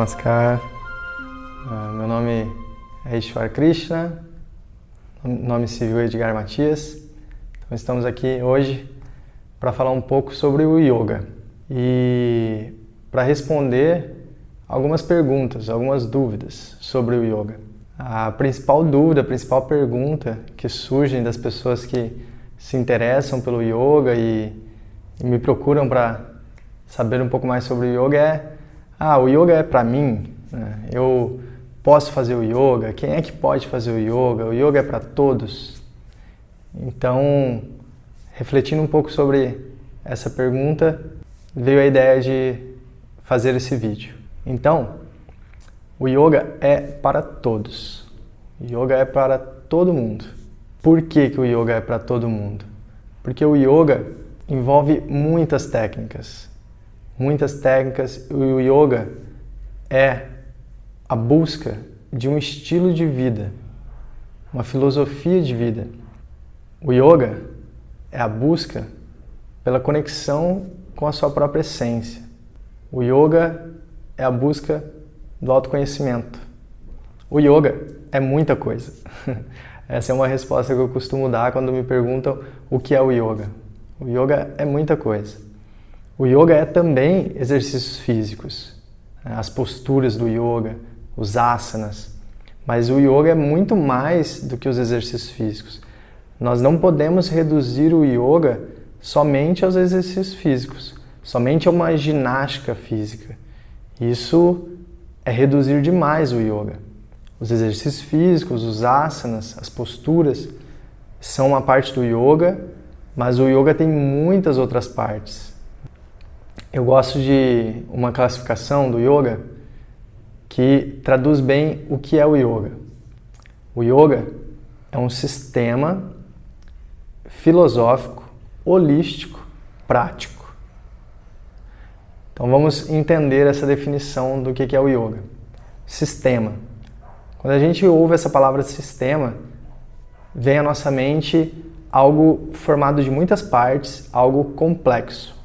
Namaskar. Meu nome é Ishwar Krishna, nome civil é Edgar Matias. Então estamos aqui hoje para falar um pouco sobre o yoga e para responder algumas perguntas, algumas dúvidas sobre o yoga. A principal dúvida, a principal pergunta que surgem das pessoas que se interessam pelo yoga e me procuram para saber um pouco mais sobre o yoga é: o yoga é para mim? Eu posso fazer o yoga? Quem é que pode fazer o yoga? O yoga é para todos? Então, refletindo um pouco sobre essa pergunta, veio a ideia de fazer esse vídeo. Então, o yoga é para todos. O yoga é para todo mundo. Por que que o yoga é para todo mundo? Porque o yoga envolve muitas técnicas. Muitas técnicas. O yoga é a busca de um estilo de vida, uma filosofia de vida. O yoga é a busca pela conexão com a sua própria essência. O yoga é a busca do autoconhecimento. O yoga é muita coisa. Essa é uma resposta que eu costumo dar quando me perguntam o que é o yoga. O yoga é muita coisa. O yoga é também exercícios físicos, as posturas do yoga, os asanas. Mas o yoga é muito mais do que os exercícios físicos. Nós não podemos reduzir o yoga somente aos exercícios físicos, somente a uma ginástica física. Isso é reduzir demais o yoga. Os exercícios físicos, os asanas, as posturas são uma parte do yoga, mas o yoga tem muitas outras partes. Eu gosto de uma classificação do yoga que traduz bem o que é o yoga. O yoga é um sistema filosófico, holístico, prático. Então vamos entender essa definição do que é o yoga. Sistema. Quando a gente ouve essa palavra sistema, vem à nossa mente algo formado de muitas partes, algo complexo.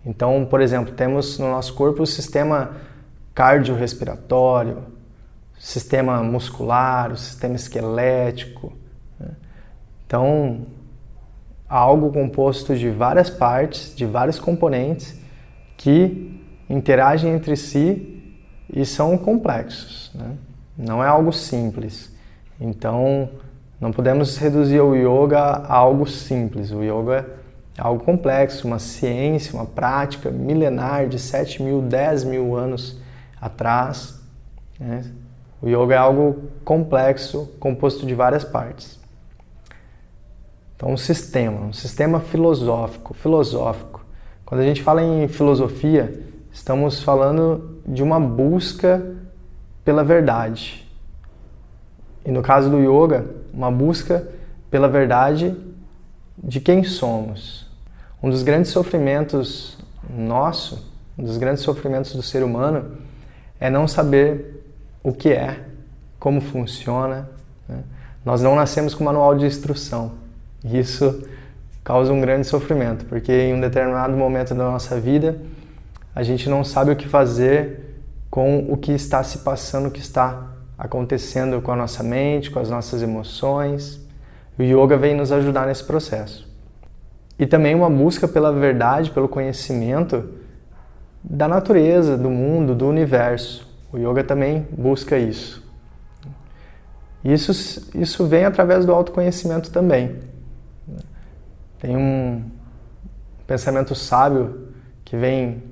Então, por exemplo, temos no nosso corpo o sistema cardiorrespiratório, o sistema muscular, o sistema esquelético. Então, algo composto de várias partes, de vários componentes que interagem entre si e são complexos, né? Não é algo simples. Então, não podemos reduzir o yoga a algo simples. O yoga é algo complexo, uma ciência, uma prática milenar de 7.000, 10.000 anos atrás, né? O yoga é algo complexo, composto de várias partes. Então, um sistema filosófico. Quando a gente fala em filosofia, estamos falando de uma busca pela verdade. E no caso do yoga, uma busca pela verdade de quem somos. Um dos grandes sofrimentos nosso, um dos grandes sofrimentos do ser humano é não saber o que é, como funciona, né? Nós não nascemos com manual de instrução. E isso causa um grande sofrimento, porque em um determinado momento da nossa vida, a gente não sabe o que fazer com o que está se passando, o que está acontecendo com a nossa mente, com as nossas emoções. O yoga vem nos ajudar nesse processo. E também uma busca pela verdade, pelo conhecimento da natureza, do mundo, do universo. O yoga também busca isso. Isso vem através do autoconhecimento também. Tem um pensamento sábio que vem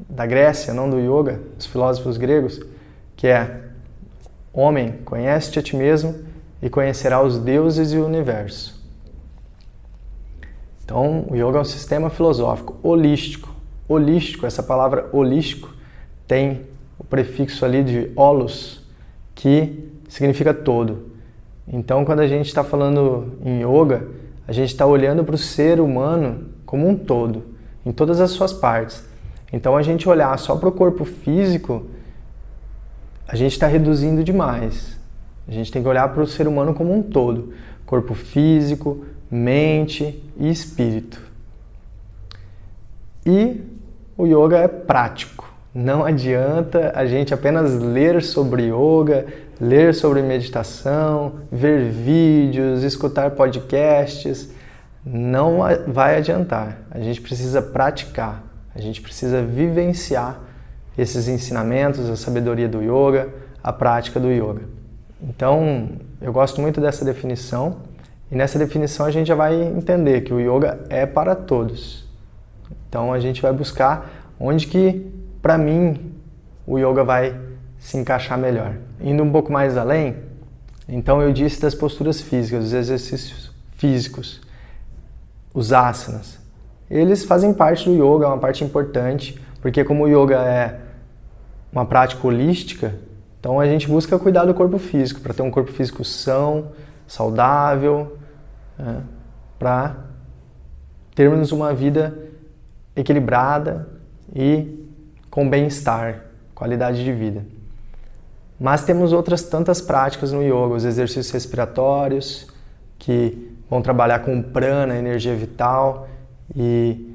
da Grécia, não do yoga, dos filósofos gregos, que é: homem, conhece-te a ti mesmo e conhecerá os deuses e o universo. Então, o yoga é um sistema filosófico holístico. Holístico, essa palavra holístico tem o prefixo ali de holos, que significa todo. Então, quando a gente está falando em yoga, a gente está olhando para o ser humano como um todo, em todas as suas partes. Então, a gente olhar só para o corpo físico, a gente está reduzindo demais. A gente tem que olhar para o ser humano como um todo. Corpo físico, mente e espírito. E o yoga é prático. Não adianta a gente apenas ler sobre yoga, ler sobre meditação, ver vídeos, escutar podcasts. Não vai adiantar. A gente precisa praticar, a gente precisa vivenciar esses ensinamentos, a sabedoria do yoga, a prática do yoga. Então, eu gosto muito dessa definição, e nessa definição a gente já vai entender que o yoga é para todos. Então, a gente vai buscar onde que, para mim, o yoga vai se encaixar melhor. Indo um pouco mais além, então eu disse das posturas físicas, dos exercícios físicos, os asanas. Eles fazem parte do yoga, é uma parte importante, porque como o yoga é uma prática holística, então a gente busca cuidar do corpo físico, para ter um corpo físico são, saudável, para termos uma vida equilibrada e com bem-estar, qualidade de vida. Mas temos outras tantas práticas no yoga, os exercícios respiratórios, que vão trabalhar com prana, energia vital, e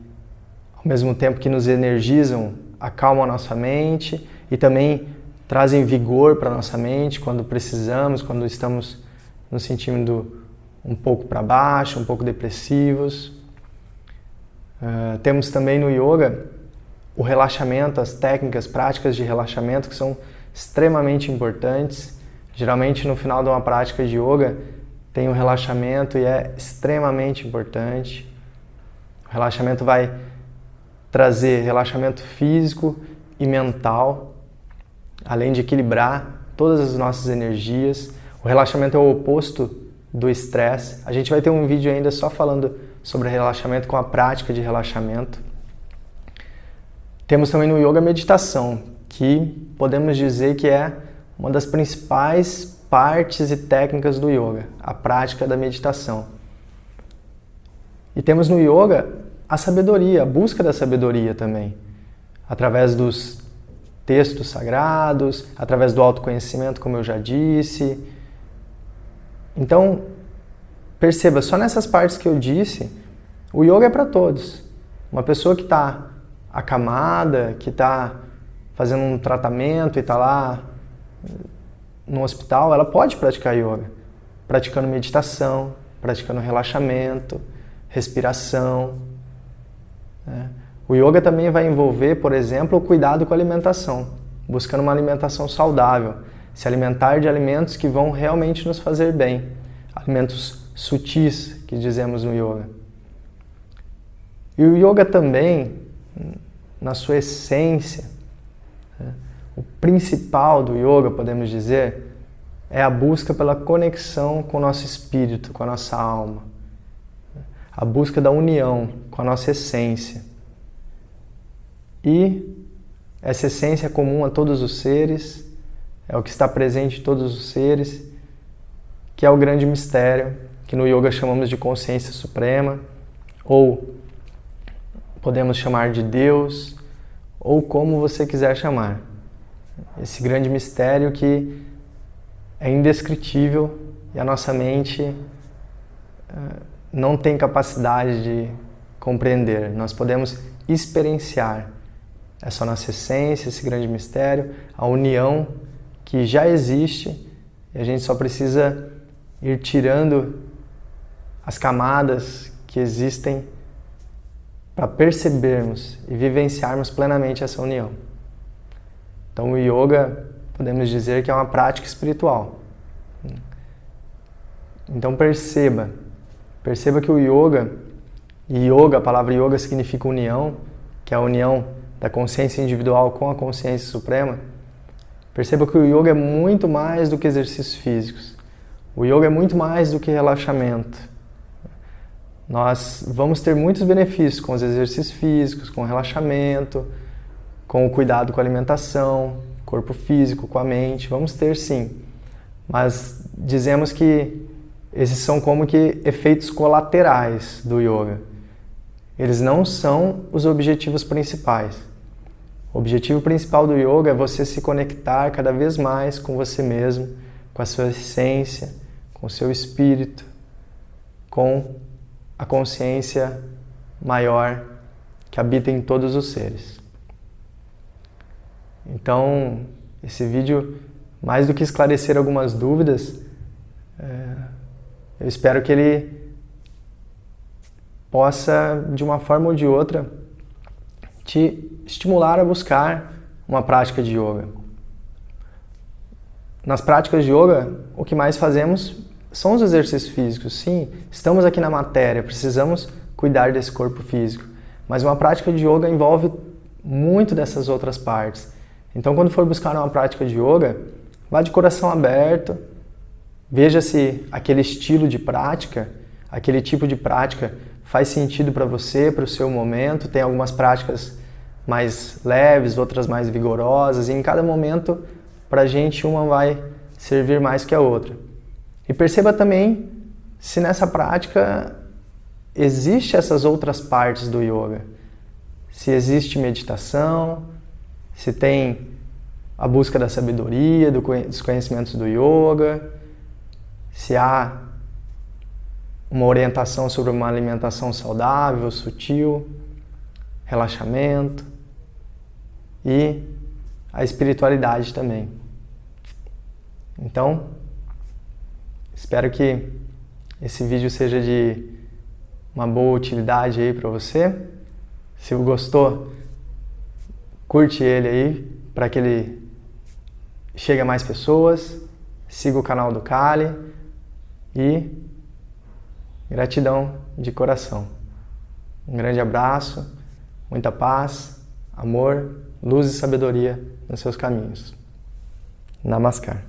ao mesmo tempo que nos energizam, acalmam a nossa mente e também trazem vigor para a nossa mente quando precisamos, quando estamos nos sentindo um pouco para baixo, um pouco depressivos. Temos também no yoga o relaxamento, as técnicas, práticas de relaxamento que são extremamente importantes. Geralmente no final de uma prática de yoga tem um relaxamento e é extremamente importante. O relaxamento vai trazer relaxamento físico e mental, além de equilibrar todas as nossas energias. O relaxamento é o oposto do estresse. A gente vai ter um vídeo ainda só falando sobre relaxamento com a prática de relaxamento. Temos também no yoga a meditação, que podemos dizer que é uma das principais partes e técnicas do yoga, a prática da meditação. E temos no yoga a sabedoria, a busca da sabedoria também, através dos textos sagrados, através do autoconhecimento, como eu já disse. Então, perceba, só nessas partes que eu disse, o yoga é para todos. Uma pessoa que está acamada, que está fazendo um tratamento e está lá no hospital, ela pode praticar yoga, praticando meditação, praticando relaxamento, respiração. O yoga também vai envolver, por exemplo, o cuidado com a alimentação, buscando uma alimentação saudável, se alimentar de alimentos que vão realmente nos fazer bem, alimentos sutis, que dizemos no yoga. E o yoga também, na sua essência, o principal do yoga, podemos dizer, é a busca pela conexão com o nosso espírito, com a nossa alma, a busca da união com a nossa essência. E essa essência é comum a todos os seres, é o que está presente em todos os seres, que é o grande mistério, que no yoga chamamos de consciência suprema, ou podemos chamar de Deus, ou como você quiser chamar. Esse grande mistério que é indescritível e a nossa mente não tem capacidade de compreender. Nós podemos experienciar essa nossa essência, esse grande mistério, a união que já existe, e a gente só precisa ir tirando as camadas que existem para percebermos e vivenciarmos plenamente essa união. Então o yoga, podemos dizer que é uma prática espiritual. Então perceba que o yoga, a palavra yoga significa união, que é a união da consciência individual com a consciência suprema. Perceba que o yoga é muito mais do que exercícios físicos. O yoga é muito mais do que relaxamento. Nós vamos ter muitos benefícios com os exercícios físicos, com o relaxamento, com o cuidado com a alimentação, corpo físico, com a mente. Vamos ter sim, mas dizemos que esses são como que efeitos colaterais do yoga. Eles não são os objetivos principais. O objetivo principal do yoga é você se conectar cada vez mais com você mesmo, com a sua essência, com o seu espírito, com a consciência maior que habita em todos os seres. Então, esse vídeo, mais do que esclarecer algumas dúvidas, eu espero que ele possa, de uma forma ou de outra, te estimular a buscar uma prática de yoga. Nas práticas de yoga, o que mais fazemos são os exercícios físicos. Sim, estamos aqui na matéria, precisamos cuidar desse corpo físico. Mas uma prática de yoga envolve muito dessas outras partes. Então, quando for buscar uma prática de yoga, vá de coração aberto, veja se aquele estilo de prática, aquele tipo de prática faz sentido para você, para o seu momento. Tem algumas práticas mais leves, outras mais vigorosas, e em cada momento, para a gente, uma vai servir mais que a outra. E perceba também se nessa prática existe essas outras partes do yoga. Se existe meditação, se tem a busca da sabedoria, dos conhecimentos do yoga, se há uma orientação sobre uma alimentação saudável, sutil, relaxamento e a espiritualidade também. Então, espero que esse vídeo seja de uma boa utilidade aí para você. Se gostou, curte ele aí para que ele chegue a mais pessoas. Siga o canal do Kali e gratidão de coração. Um grande abraço, muita paz, amor, luz e sabedoria nos seus caminhos. Namaskar.